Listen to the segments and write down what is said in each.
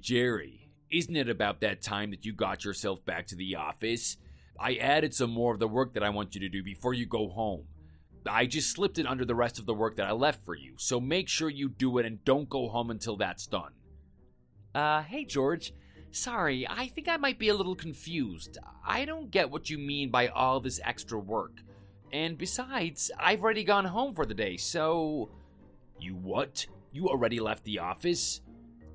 Jerry, isn't it about that time that you got yourself back to the office? I added some more of the work that I want you to do before you go home. I just slipped it under the rest of the work that I left for you, so make sure you do it and don't go home until that's done. Hey George. Sorry, I think I might be a little confused. I don't get what you mean by all this extra work. And besides, I've already gone home for the day, so... You what? You already left the office?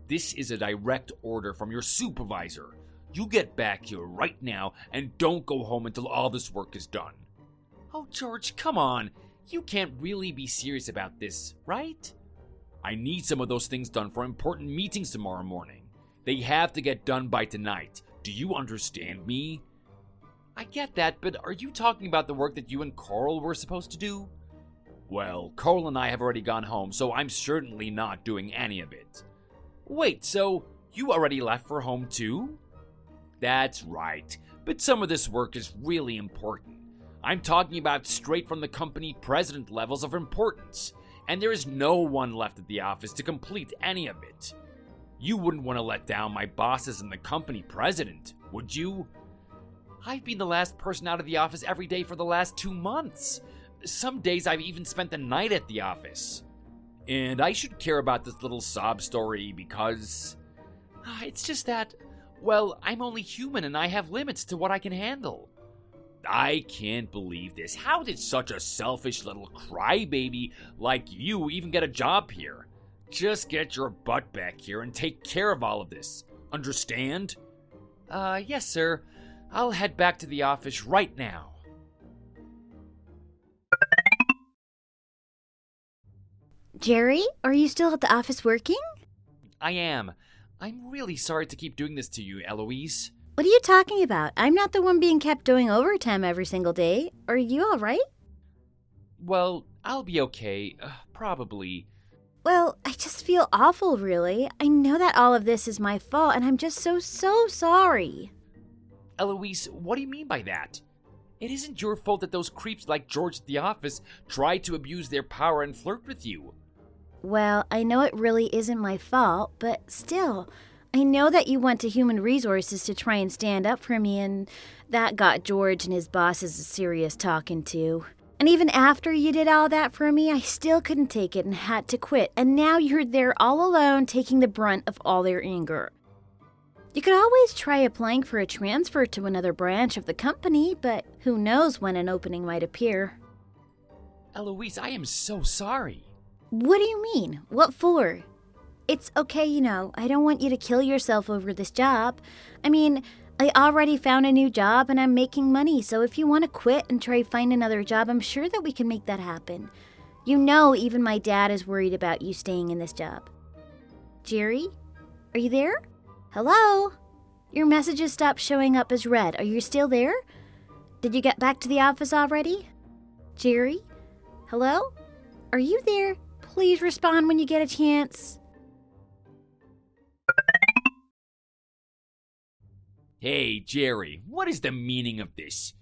This is a direct order from your supervisor. You get back here right now and don't go home until all this work is done. Oh, George, come on. You can't really be serious about this, right? I need some of those things done for important meetings tomorrow morning. They have to get done by tonight. Do you understand me? I get that, but are you talking about the work that you and Coral were supposed to do? Well, Coral and I have already gone home, so I'm certainly not doing any of it. Wait, so you already left for home too? That's right, but some of this work is really important. I'm talking about straight from the company president levels of importance, and there is no one left at the office to complete any of it. You wouldn't want to let down my bosses and the company president, would you? I've been the last person out of the office every day for the last 2 months. Some days I've even spent the night at the office. And I should care about this little sob story because... It's just that, well, I'm only human and I have limits to what I can handle. I can't believe this. How did such a selfish little crybaby like you even get a job here? Just get your butt back here and take care of all of this. Understand? Yes, sir. I'll head back to the office right now. Jerry, are you still at the office working? I am. I'm really sorry to keep doing this to you, Eloise. What are you talking about? I'm not the one being kept doing overtime every single day. Are you all right? Well, I'll be okay. Probably. Well, I just feel awful, really. I know that all of this is my fault, and I'm just so sorry. Eloise, what do you mean by that? It isn't your fault that those creeps like George at the office tried to abuse their power and flirt with you. Well, I know it really isn't my fault, but still, I know that you went to Human Resources to try and stand up for me, and that got George and his bosses a serious talking to. And even after you did all that for me, I still couldn't take it and had to quit, and now you're there all alone taking the brunt of all their anger. You could always try applying for a transfer to another branch of the company, but who knows when an opening might appear. Eloise, I am so sorry. What do you mean? What for? It's okay, I don't want you to kill yourself over this job. I mean, I already found a new job and I'm making money, so if you want to quit and try to find another job, I'm sure that we can make that happen. Even my dad is worried about you staying in this job. Jerry? Are you there? Hello? Your messages stopped showing up as read. Are you still there? Did you get back to the office already? Jerry? Hello? Are you there? Please respond when you get a chance. Hey, Jerry, what is the meaning of this?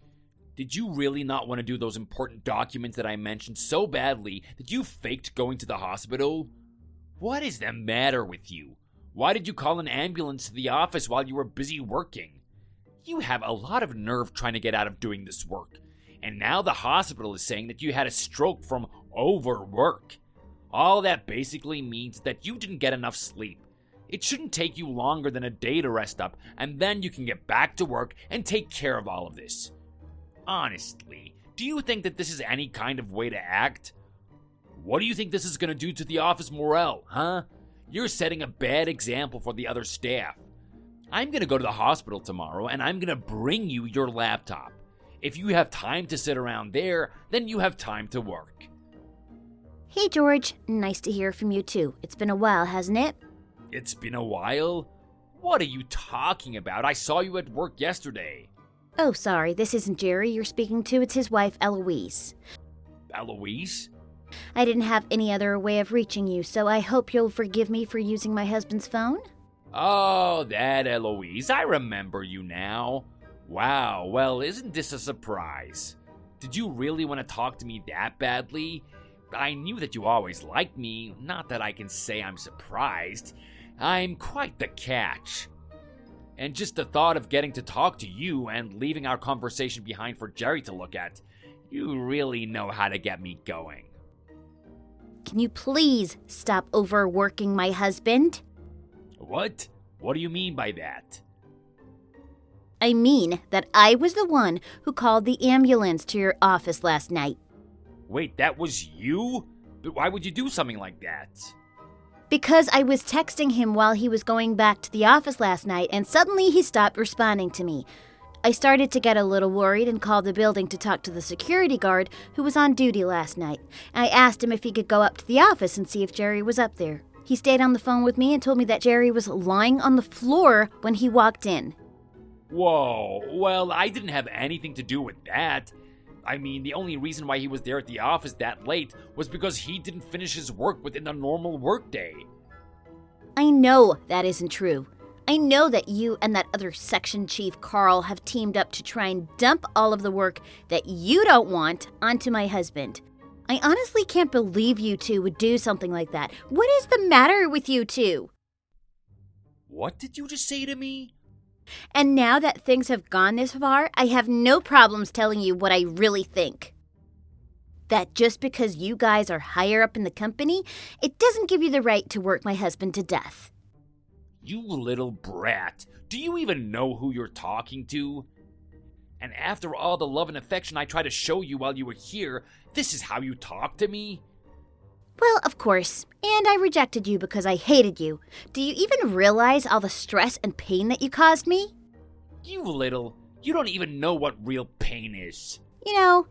Did you really not want to do those important documents that I mentioned so badly that you faked going to the hospital? What is the matter with you? Why did you call an ambulance to the office while you were busy working? You have a lot of nerve trying to get out of doing this work. And now the hospital is saying that you had a stroke from overwork. All that basically means that you didn't get enough sleep. It shouldn't take you longer than a day to rest up, and then you can get back to work and take care of all of this. Honestly, do you think that this is any kind of way to act? What do you think this is going to do to the office morale, huh? You're setting a bad example for the other staff. I'm going to go to the hospital tomorrow, and I'm going to bring you your laptop. If you have time to sit around there, then you have time to work. Hey, George. Nice to hear from you, too. It's been a while, hasn't it? It's been a while? What are you talking about? I saw you at work yesterday. Oh, sorry. This isn't Jerry you're speaking to. It's his wife, Eloise. Eloise? I didn't have any other way of reaching you, so I hope you'll forgive me for using my husband's phone. Oh, that Eloise. I remember you now. Wow, well, isn't this a surprise? Did you really want to talk to me that badly? I knew that you always liked me, not that I can say I'm surprised. I'm quite the catch. And just the thought of getting to talk to you and leaving our conversation behind for Jerry to look at, you really know how to get me going. Can you please stop overworking my husband? What? What do you mean by that? I mean that I was the one who called the ambulance to your office last night. Wait, that was you? But why would you do something like that? Because I was texting him while he was going back to the office last night, and suddenly he stopped responding to me. I started to get a little worried and called the building to talk to the security guard who was on duty last night. I asked him if he could go up to the office and see if Jerry was up there. He stayed on the phone with me and told me that Jerry was lying on the floor when he walked in. Whoa, well, I didn't have anything to do with that. I mean, the only reason why he was there at the office that late was because he didn't finish his work within a normal workday. I know that isn't true. I know that you and that other section chief, Carl, have teamed up to try and dump all of the work that you don't want onto my husband. I honestly can't believe you two would do something like that. What is the matter with you two? What did you just say to me? And now that things have gone this far, I have no problems telling you what I really think. That just because you guys are higher up in the company, it doesn't give you the right to work my husband to death. You little brat. Do you even know who you're talking to? And after all the love and affection I tried to show you while you were here, this is how you talk to me? Well, of course. And I rejected you because I hated you. Do you even realize all the stress and pain that you caused me? You don't even know what real pain is. You know,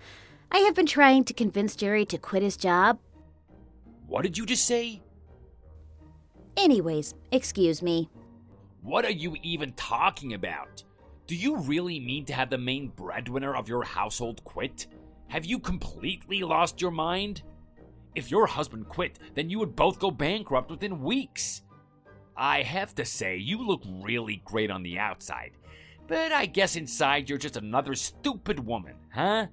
I have been trying to convince Jerry to quit his job. What did you just say? Anyways, excuse me. What are you even talking about? Do you really mean to have the main breadwinner of your household quit? Have you completely lost your mind? If your husband quit, then you would both go bankrupt within weeks. I have to say, you look really great on the outside, but I guess inside you're just another stupid woman, huh?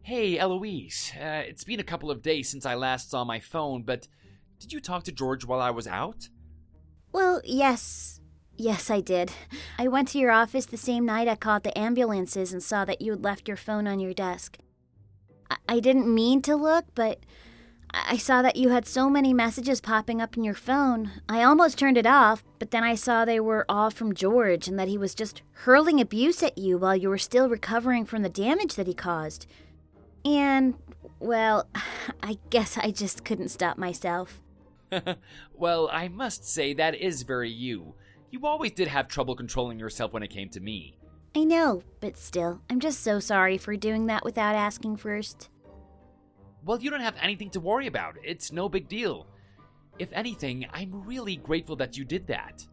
Hey, Eloise, it's been a couple of days since I last saw my phone, but did you talk to George while I was out? Well, yes. Yes, I did. I went to your office the same night I called the ambulances and saw that you had left your phone on your desk. I didn't mean to look, but I saw that you had so many messages popping up in your phone. I almost turned it off, but then I saw they were all from George and that he was just hurling abuse at you while you were still recovering from the damage that he caused. And, well, I guess I just couldn't stop myself. Well, I must say that is very you. You always did have trouble controlling yourself when it came to me. I know, but still, I'm just so sorry for doing that without asking first. Well, you don't have anything to worry about. It's no big deal. If anything, I'm really grateful that you did that.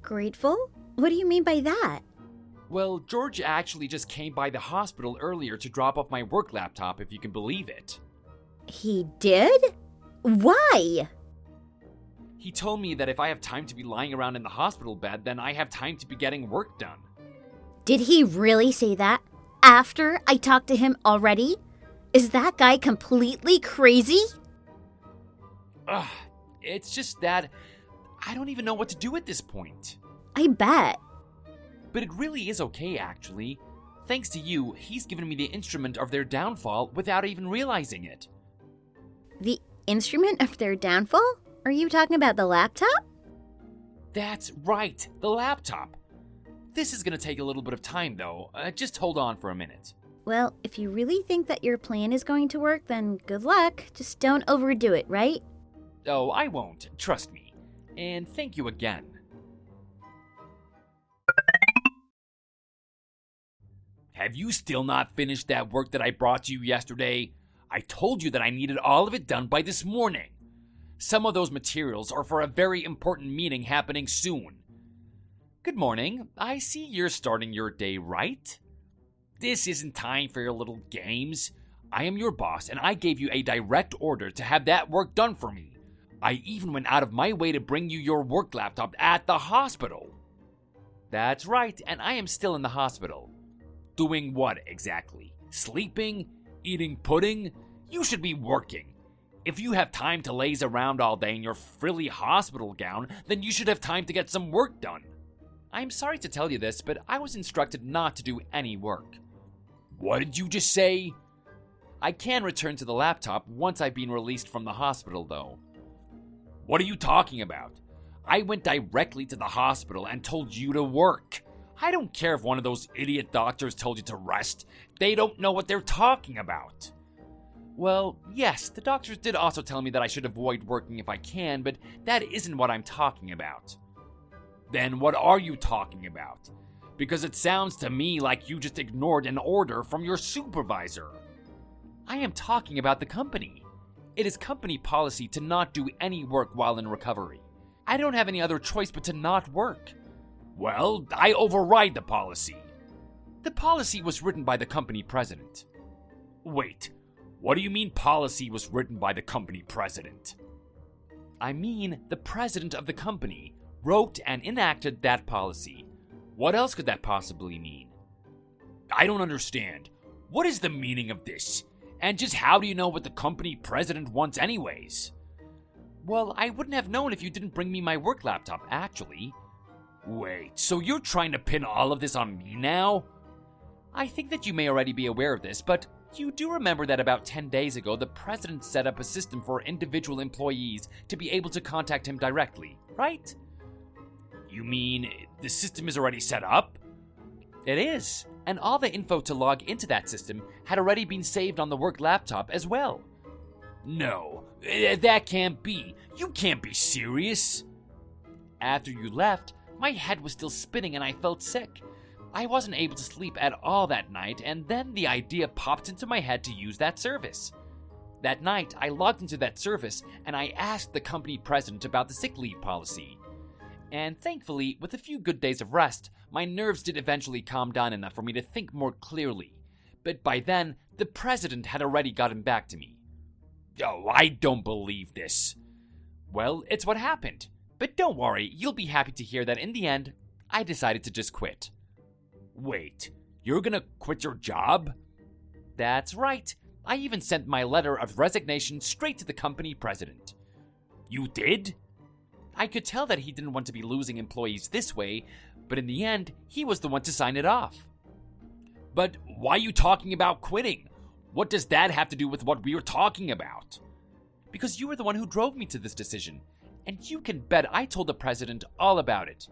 Grateful? What do you mean by that? Well, George actually just came by the hospital earlier to drop off my work laptop, if you can believe it. He did? Why? He told me that if I have time to be lying around in the hospital bed, then I have time to be getting work done. Did he really say that? After I talked to him already? Is that guy completely crazy? Ugh, it's just that I don't even know what to do at this point. I bet. But it really is okay, actually. Thanks to you, he's given me the instrument of their downfall without even realizing it. The instrument of their downfall? Are you talking about the laptop? That's right, the laptop. This is going to take a little bit of time, though. Just hold on for a minute. Well, if you really think that your plan is going to work, then good luck. Just don't overdo it, right? Oh, I won't. Trust me. And thank you again. Have you still not finished that work that I brought you yesterday? I told you that I needed all of it done by this morning. Some of those materials are for a very important meeting happening soon. Good morning. I see you're starting your day right. This isn't time for your little games. I am your boss, and I gave you a direct order to have that work done for me. I even went out of my way to bring you your work laptop at the hospital. That's right, and I am still in the hospital. Doing what exactly? Sleeping? Eating pudding? You should be working. If you have time to laze around all day in your frilly hospital gown, then you should have time to get some work done. I'm sorry to tell you this, but I was instructed not to do any work. What did you just say? I can return to the laptop once I've been released from the hospital, though. What are you talking about? I went directly to the hospital and told you to work. I don't care if one of those idiot doctors told you to rest. They don't know what they're talking about. Well, yes, the doctors did also tell me that I should avoid working if I can, but that isn't what I'm talking about. Then what are you talking about? Because it sounds to me like you just ignored an order from your supervisor. I am talking about the company. It is company policy to not do any work while in recovery. I don't have any other choice but to not work. Well, I override the policy. The policy was written by the company president. Wait, what do you mean policy was written by the company president? I mean, the president of the company wrote and enacted that policy. What else could that possibly mean? I don't understand. What is the meaning of this? And just how do you know what the company president wants anyways? Well, I wouldn't have known if you didn't bring me my work laptop, actually. Wait, so you're trying to pin all of this on me now? I think that you may already be aware of this, but you do remember that about 10 days ago, the president set up a system for individual employees to be able to contact him directly, right? You mean the system is already set up? It is, and all the info to log into that system had already been saved on the work laptop as well. No, that can't be. You can't be serious. After you left, my head was still spinning and I felt sick. I wasn't able to sleep at all that night, and then the idea popped into my head to use that service. That night, I logged into that service and I asked the company president about the sick leave policy. And thankfully, with a few good days of rest, my nerves did eventually calm down enough for me to think more clearly. But by then, the president had already gotten back to me. Oh, I don't believe this. Well, it's what happened. But don't worry, you'll be happy to hear that in the end, I decided to just quit. Wait, you're gonna quit your job? That's right. I even sent my letter of resignation straight to the company president. You did? I could tell that he didn't want to be losing employees this way, but in the end, he was the one to sign it off. But why are you talking about quitting? What does that have to do with what we were talking about? Because you were the one who drove me to this decision, and you can bet I told the president all about it.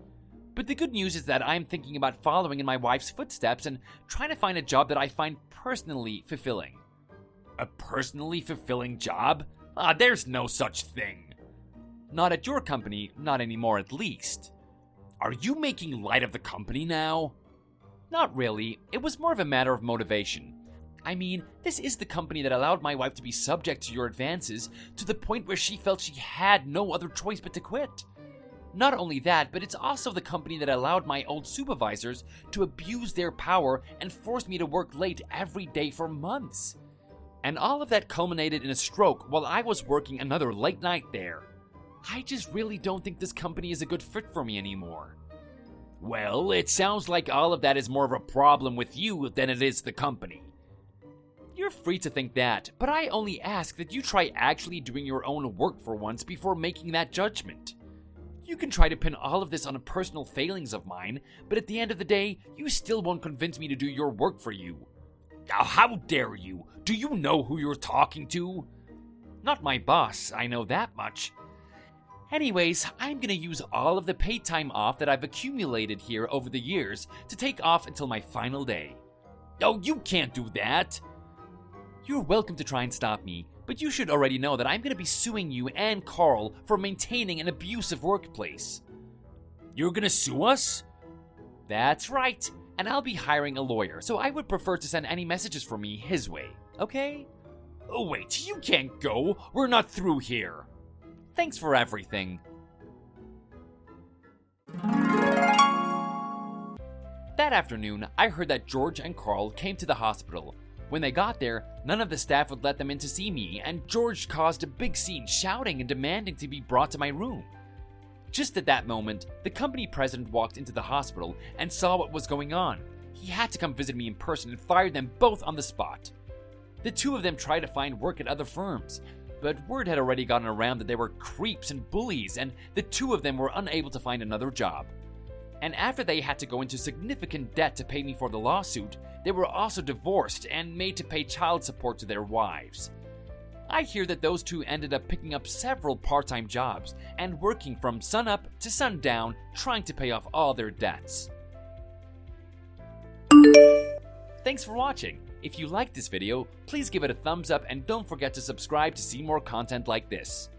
But the good news is that I'm thinking about following in my wife's footsteps and trying to find a job that I find personally fulfilling. A personally fulfilling job? There's no such thing. Not at your company, not anymore at least. Are you making light of the company now? Not really. It was more of a matter of motivation. I mean, this is the company that allowed my wife to be subject to your advances to the point where she felt she had no other choice but to quit. Not only that, but it's also the company that allowed my old supervisors to abuse their power and force me to work late every day for months. And all of that culminated in a stroke while I was working another late night there. I just really don't think this company is a good fit for me anymore. Well, it sounds like all of that is more of a problem with you than it is the company. You're free to think that, but I only ask that you try actually doing your own work for once before making that judgment. You can try to pin all of this on personal failings of mine, but at the end of the day, you still won't convince me to do your work for you. How dare you? Do you know who you're talking to? Not my boss, I know that much. Anyways, I'm gonna use all of the paid time off that I've accumulated here over the years to take off until my final day. Oh, you can't do that! You're welcome to try and stop me, but you should already know that I'm gonna be suing you and Carl for maintaining an abusive workplace. You're gonna sue us? That's right, and I'll be hiring a lawyer, so I would prefer to send any messages from me his way, okay? Oh wait, you can't go! We're not through here! Thanks for everything. That afternoon, I heard that George and Carl came to the hospital. When they got there, none of the staff would let them in to see me, and George caused a big scene, shouting and demanding to be brought to my room. Just at that moment, the company president walked into the hospital and saw what was going on. He had to come visit me in person and fired them both on the spot. The two of them tried to find work at other firms, but word had already gotten around that they were creeps and bullies, and the two of them were unable to find another job. And after they had to go into significant debt to pay me for the lawsuit, they were also divorced and made to pay child support to their wives. I hear that those two ended up picking up several part-time jobs and working from sunup to sundown, trying to pay off all their debts. Thanks for watching. If you liked this video, please give it a thumbs up and don't forget to subscribe to see more content like this.